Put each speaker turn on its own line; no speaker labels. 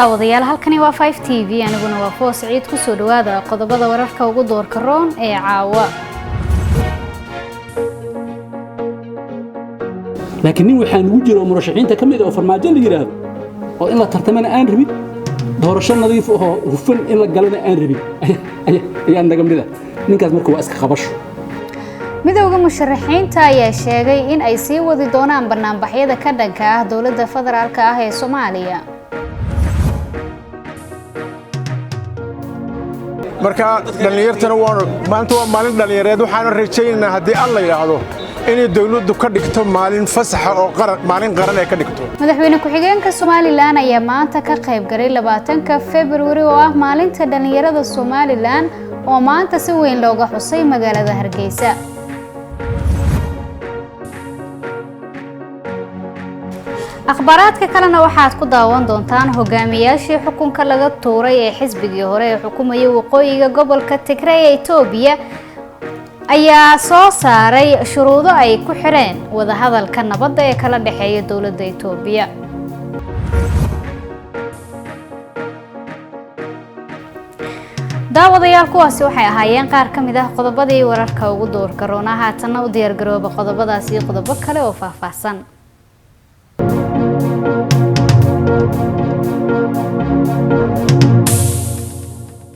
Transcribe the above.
daawadayaal halkani waa 5TV aniguna waa Foos Ciid ku soo dhawaada qodobada wararka ugu doorka roon ee caawa
laakiin waxaan ugu jiro murashaxiinta kamid oo farmaajo la yiraahdo oo in la tartamana aan rabin doorasho nadiif ah oo hufan in la galana aan rabin ayaan naga mida ninkaas markaa waa iska qabasho
midowga musharaxiinta ayaa sheegay in ay sii wadi doonaan barnaamijyada ka dhanka ah dawladda federaalka ah ee Soomaaliya
marka dhalinyartana maanta waa maalin dhalinyareed waxaan rajaynaynaa haddii alla yiraahdo inay dawladdu ka dhigto maalin fasax oo maalin qaran ay ka dhigto
madaxweyne ku-xigeenka Soomaaliland ayaa maanta ka qayb galay 20ka February oo ah maalinta dhalinyarada Soomaaliland oo maanta si weyn looga xusay magaalada Hargeysa akhbaraadka kalena waxaad ku daawan doontaan hogaamiyaashii xukunka laga tuuray ee xisbigii hore ee xukumayay waqooyiga gobolka Tigray ee Itoobiya ayaa soo saaray shuruudo ay ku xireen wada hadalka nabadda ee kala dhaxeeya dawladda Itoobiya daawadayaal kuwaasi waxay ahaayeen qaar ka mid ah qodobadii wararka ugu doorka roona haatan u diyaar garooba qodobadaas iyo qodobo kale oo faahfaahsan